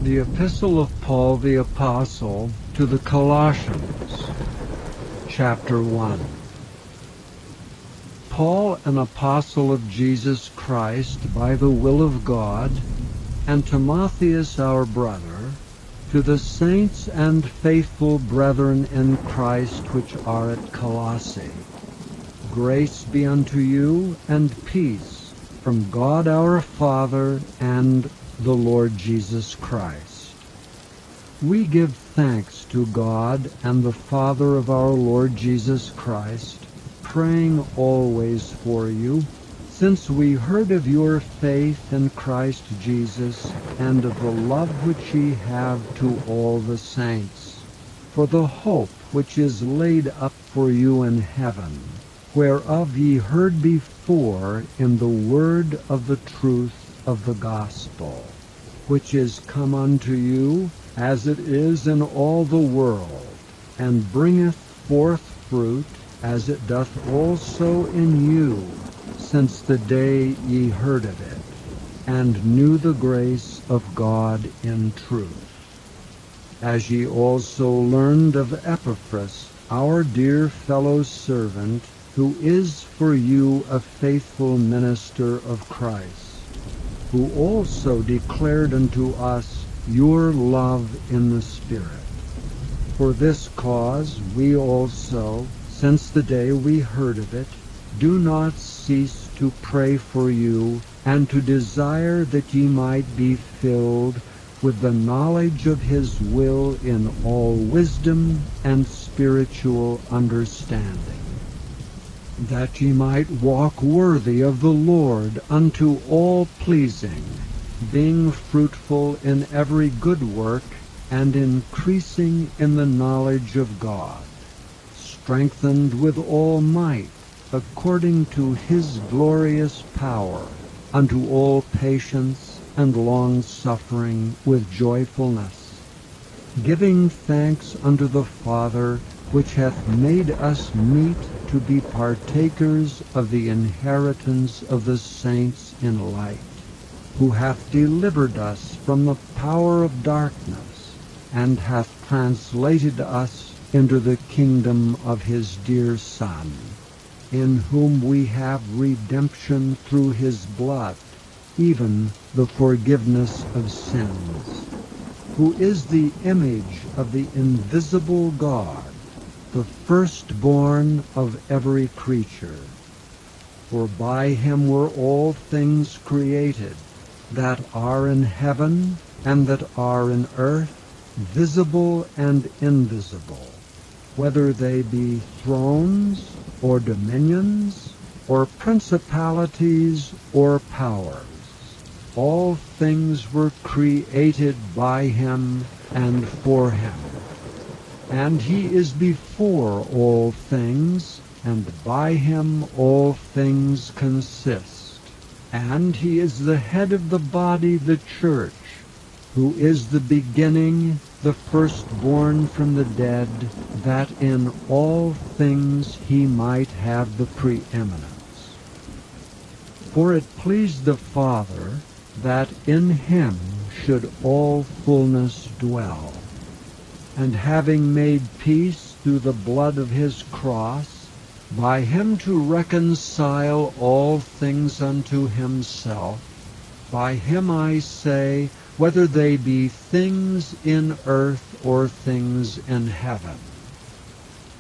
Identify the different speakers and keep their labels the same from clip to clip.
Speaker 1: The Epistle of Paul the Apostle to the Colossians, Chapter 1. Paul, an apostle of Jesus Christ by the will of God, and Timotheus our brother, to the saints and faithful brethren in Christ which are at Colossae. Grace be unto you, and peace, from God our Father and the Lord Jesus Christ. We give thanks to God and the Father of our Lord Jesus Christ, praying always for you, since we heard of your faith in Christ Jesus, and of the love which ye have to all the saints, for the hope which is laid up for you in heaven, whereof ye heard before in the word of the truth of the gospel, which is come unto you, as it is in all the world, and bringeth forth fruit, as it doth also in you, since the day ye heard of it, and knew the grace of God in truth. As ye also learned of Epaphras, our dear fellow servant, who is for you a faithful minister of Christ, who also declared unto us your love in the Spirit. For this cause we also, since the day we heard of it, do not cease to pray for you, and to desire that ye might be filled with the knowledge of his will in all wisdom and spiritual understanding, that ye might walk worthy of the Lord unto all pleasing, being fruitful in every good work, and increasing in the knowledge of God, strengthened with all might, according to his glorious power, unto all patience and long-suffering with joyfulness, giving thanks unto the Father, which hath made us meet to be partakers of the inheritance of the saints in light, who hath delivered us from the power of darkness, and hath translated us into the kingdom of his dear Son, in whom we have redemption through his blood, even the forgiveness of sins, who is the image of the invisible God, the firstborn of every creature. For by him were all things created, that are in heaven and that are in earth, visible and invisible, whether they be thrones, or dominions, or principalities, or powers. All things were created by him and for him. And he is before all things, and by him all things consist. And he is the head of the body, the church, who is the beginning, the firstborn from the dead, that in all things he might have the preeminence. For it pleased the Father that in him should all fullness dwell, and having made peace through the blood of his cross, by him to reconcile all things unto himself, by him I say, whether they be things in earth or things in heaven.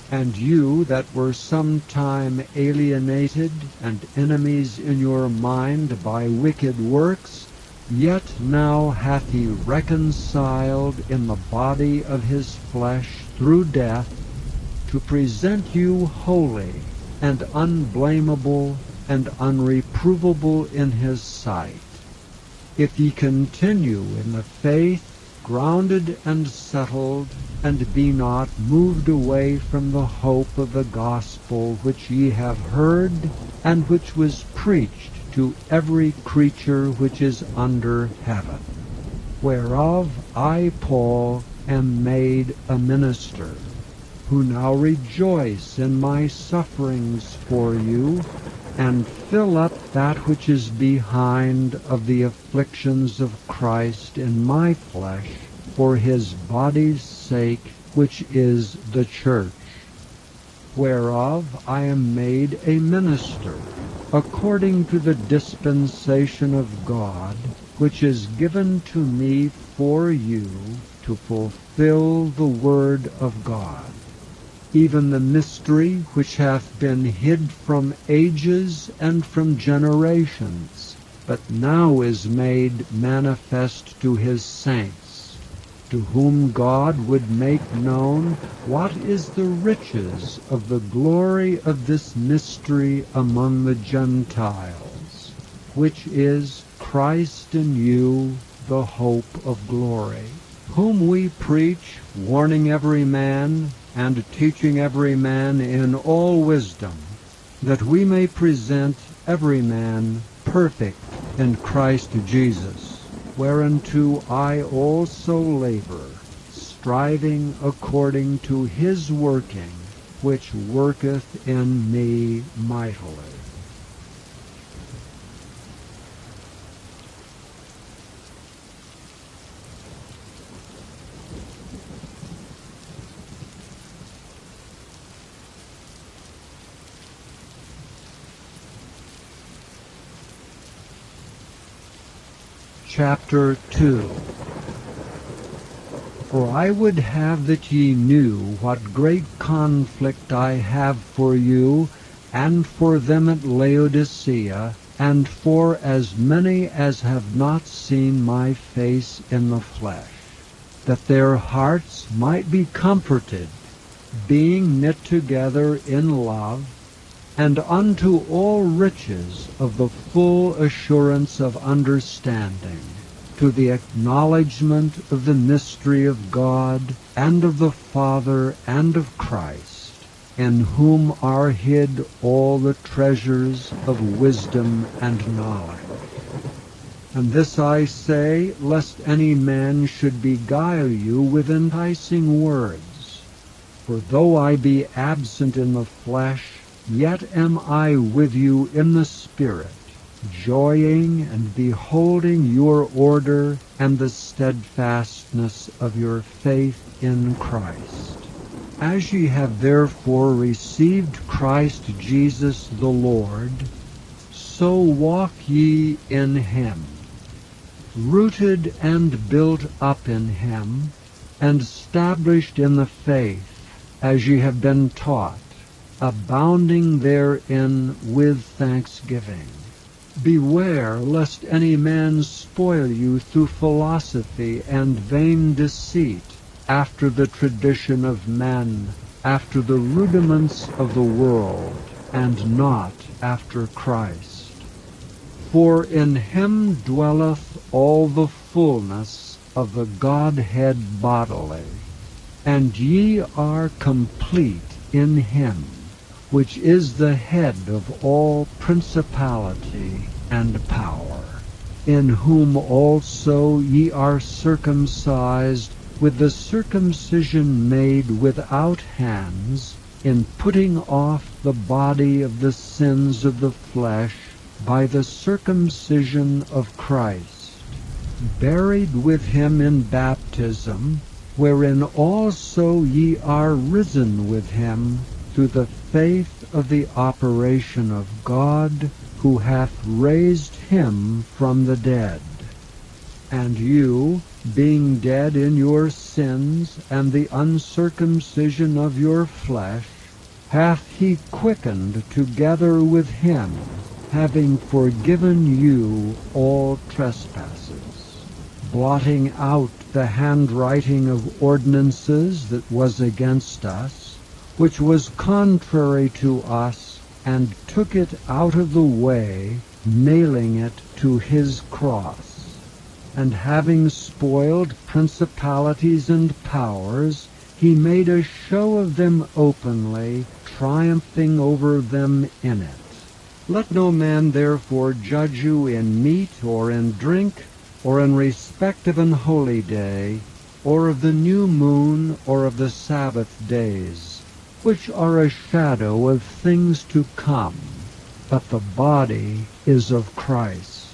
Speaker 1: And you that were sometime alienated and enemies in your mind by wicked works, yet now hath he reconciled in the body of his flesh through death, to present you holy and unblameable and unreprovable in his sight, if ye continue in the faith, grounded and settled, and be not moved away from the hope of the gospel which ye have heard, and which was preached to every creature which is under heaven, whereof I, Paul, am made a minister, who now rejoice in my sufferings for you, and fill up that which is behind of the afflictions of Christ in my flesh, for his body's sake, which is the church, whereof I am made a minister, according to the dispensation of God, which is given to me for you to fulfill the word of God, even the mystery which hath been hid from ages and from generations, but now is made manifest to his saints, to whom God would make known what is the riches of the glory of this mystery among the Gentiles, which is Christ in you, the hope of glory, whom we preach, warning every man, and teaching every man in all wisdom, that we may present every man perfect in Christ Jesus, whereunto I also labor, striving according to his working, which worketh in me mightily. Chapter 2. For I would have that ye knew what great conflict I have for you, and for them at Laodicea, and for as many as have not seen my face in the flesh, that their hearts might be comforted, being knit together in love, and unto all riches of the full assurance of understanding, to the acknowledgement of the mystery of God, and of the Father, and of Christ, in whom are hid all the treasures of wisdom and knowledge. And this I say, lest any man should beguile you with enticing words. For though I be absent in the flesh, yet am I with you in the Spirit, joying and beholding your order and the steadfastness of your faith in Christ. As ye have therefore received Christ Jesus the Lord, so walk ye in him, rooted and built up in him, and established in the faith, as ye have been taught, abounding therein with thanksgiving. Beware lest any man spoil you through philosophy and vain deceit, after the tradition of men, after the rudiments of the world, and not after Christ. For in him dwelleth all the fullness of the Godhead bodily, and ye are complete in him, which is the head of all principality and power, in whom also ye are circumcised with the circumcision made without hands, in putting off the body of the sins of the flesh by the circumcision of Christ, buried with him in baptism, wherein also ye are risen with him through the faith of the operation of God, who hath raised him from the dead. And you, being dead in your sins and the uncircumcision of your flesh, hath he quickened together with him, having forgiven you all trespasses, blotting out the handwriting of ordinances that was against us, which was contrary to us, and took it out of the way, nailing it to his cross. And having spoiled principalities and powers, he made a show of them openly, triumphing over them in it. Let no man therefore judge you in meat or in drink, or in respect of an holy day, or of the new moon, or of the Sabbath days, which are a shadow of things to come, but the body is of Christ.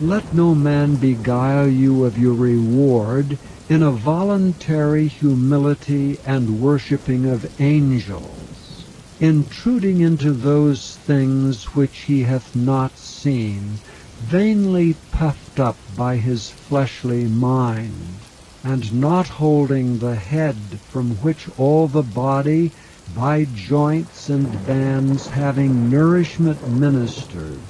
Speaker 1: Let no man beguile you of your reward in a voluntary humility and worshipping of angels, intruding into those things which he hath not seen, vainly puffed up by his fleshly mind, and not holding the head, from which all the body, by joints and bands having nourishment ministered,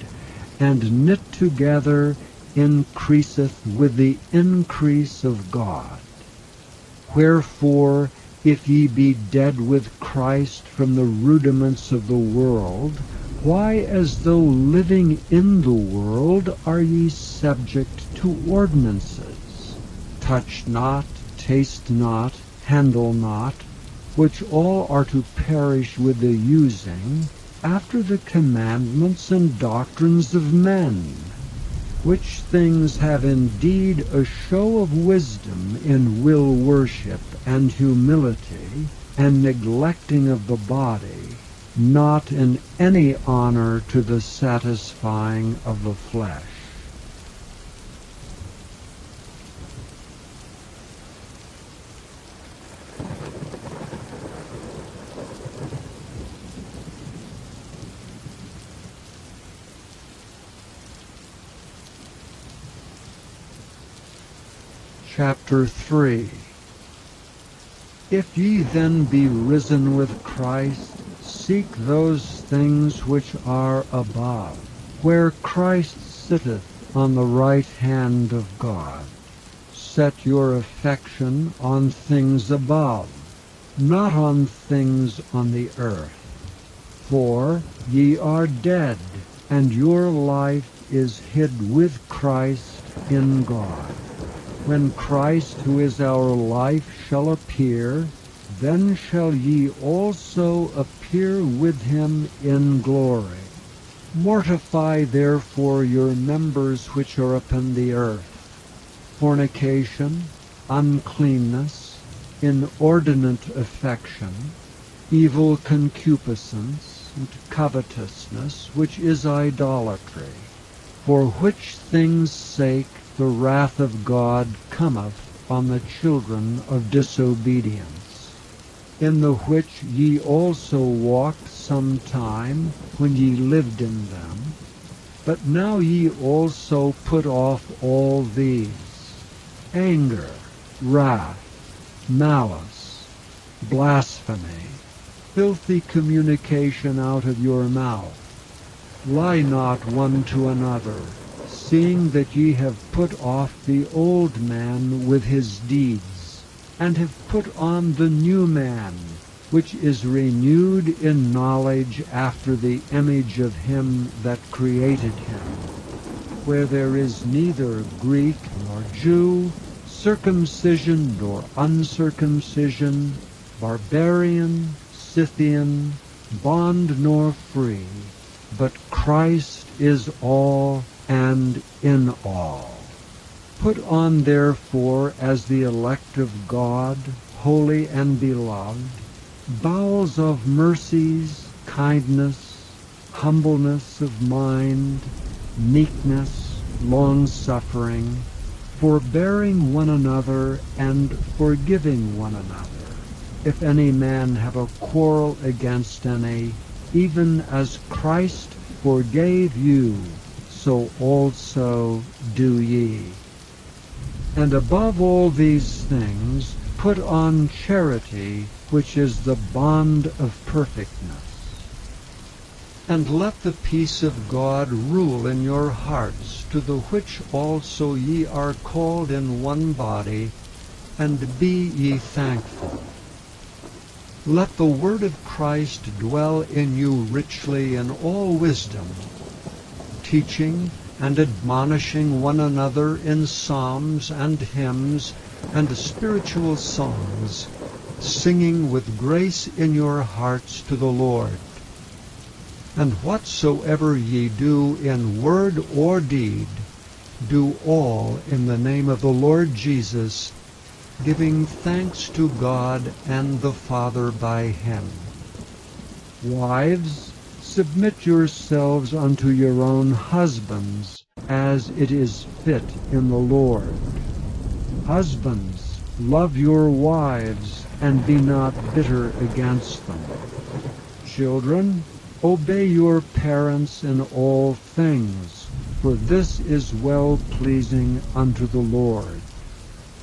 Speaker 1: and knit together, increaseth with the increase of God. Wherefore, if ye be dead with Christ from the rudiments of the world, why, as though living in the world, are ye subject to ordinances? Touch not, taste not, handle not, which all are to perish with the using, after the commandments and doctrines of men, which things have indeed a show of wisdom in will worship and humility, and neglecting of the body, not in any honor to the satisfying of the flesh. Chapter 3. If ye then be risen with Christ, seek those things which are above, where Christ sitteth on the right hand of God. Set your affection on things above, not on things on the earth. For ye are dead, and your life is hid with Christ in God. When Christ, who is our life, shall appear, then shall ye also appear with him in glory. Mortify therefore your members which are upon the earth: fornication, uncleanness, inordinate affection, evil concupiscence, and covetousness, which is idolatry. For which things' sake the wrath of God cometh on the children of disobedience, in the which ye also walked some time when ye lived in them. But now ye also put off all these: anger, wrath, malice, blasphemy, filthy communication out of your mouth. Lie not one to another, seeing that ye have put off the old man with his deeds, and have put on the new man, which is renewed in knowledge after the image of him that created him, where there is neither Greek nor Jew, circumcision nor uncircumcision, barbarian, Scythian, bond nor free, but Christ is all and in all. Put on therefore, as the elect of God, holy and beloved, bowels of mercies, kindness, humbleness of mind, meekness, long-suffering, forbearing one another, and forgiving one another. If any man have a quarrel against any, even as Christ forgave you, so also do ye. And above all these things, put on charity, which is the bond of perfectness. And let the peace of God rule in your hearts, to the which also ye are called in one body, and be ye thankful. Let the word of Christ dwell in you richly in all wisdom, teaching and admonishing one another in psalms and hymns and spiritual songs, singing with grace in your hearts to the Lord. And whatsoever ye do in word or deed, do all in the name of the Lord Jesus, giving thanks to God and the Father by him. Wives, submit yourselves unto your own husbands, as it is fit in the Lord. Husbands, love your wives, and be not bitter against them. Children, obey your parents in all things, for this is well-pleasing unto the Lord.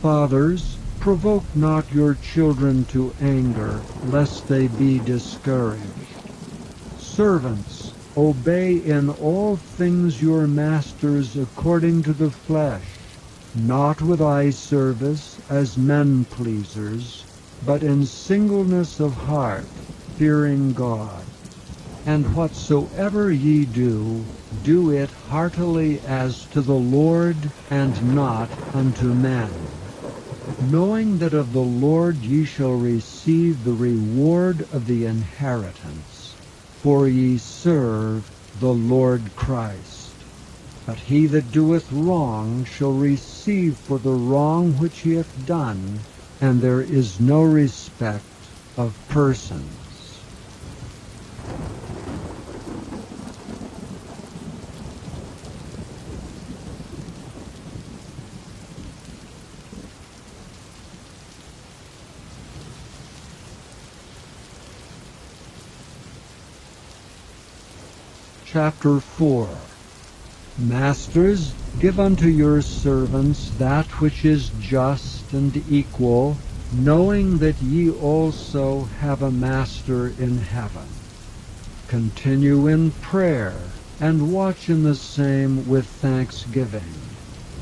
Speaker 1: Fathers, provoke not your children to anger, lest they be discouraged. Servants, obey in all things your masters according to the flesh, not with eye service as men-pleasers, but in singleness of heart, fearing God. And whatsoever ye do, do it heartily as to the Lord, and not unto men, knowing that of the Lord ye shall receive the reward of the inheritance, for ye serve the Lord Christ. But he that doeth wrong shall receive for the wrong which he hath done, and there is no respect of persons. Chapter 4. Masters, give unto your servants that which is just and equal, knowing that ye also have a master in heaven. Continue in prayer, and watch in the same with thanksgiving.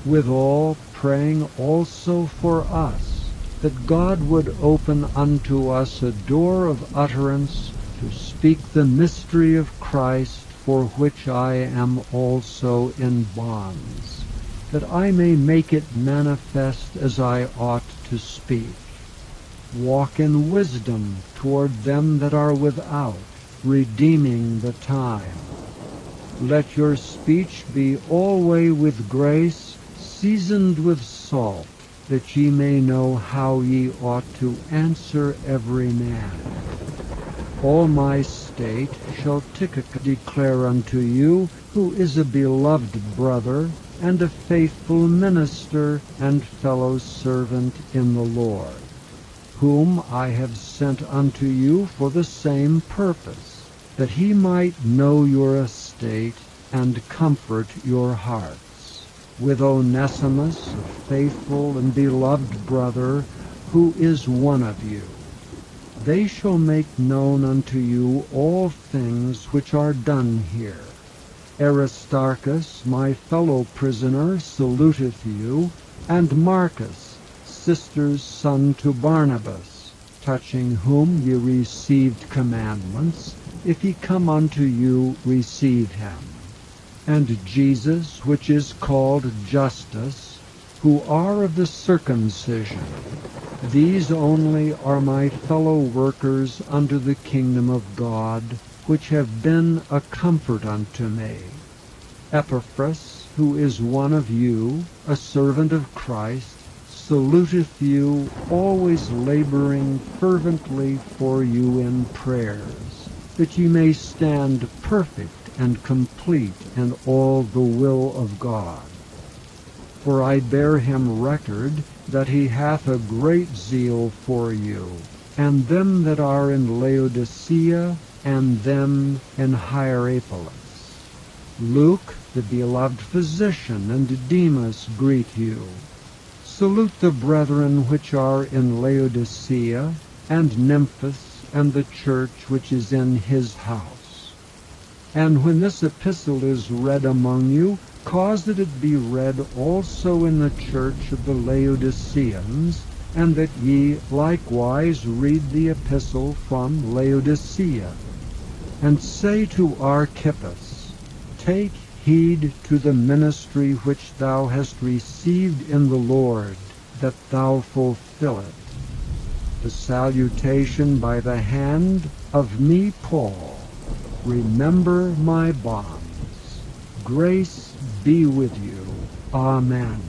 Speaker 1: Withal, praying also for us, that God would open unto us a door of utterance to speak the mystery of Christ, for which I am also in bonds, that I may make it manifest as I ought to speak. Walk in wisdom toward them that are without, redeeming the time. Let your speech be always with grace, seasoned with salt, that ye may know how ye ought to answer every man. All my state shall Tychicus declare unto you, who is a beloved brother, and a faithful minister and fellow servant in the Lord, whom I have sent unto you for the same purpose, that he might know your estate and comfort your hearts, with Onesimus, a faithful and beloved brother, who is one of you. They shall make known unto you all things which are done here. Aristarchus, my fellow prisoner, saluteth you, and Marcus, sister's son to Barnabas, touching whom ye received commandments. If he come unto you, receive him. And Jesus, which is called Justus, who are of the circumcision. These only are my fellow workers unto the kingdom of God, which have been a comfort unto me. Epaphras, who is one of you, a servant of Christ, saluteth you, always laboring fervently for you in prayers, that ye may stand perfect and complete in all the will of God. For I bear him record that he hath a great zeal for you, and them that are in Laodicea, and them in Hierapolis. Luke, the beloved physician, and Demas greet you. Salute the brethren which are in Laodicea, and Nymphas, and the church which is in his house. And when this epistle is read among you, cause that it be read also in the church of the Laodiceans, and that ye likewise read the epistle from Laodicea. And say to Archippus, take heed to the ministry which thou hast received in the Lord, that thou fulfill it. The salutation by the hand of me, Paul. Remember my bonds. Grace be with you. Amen.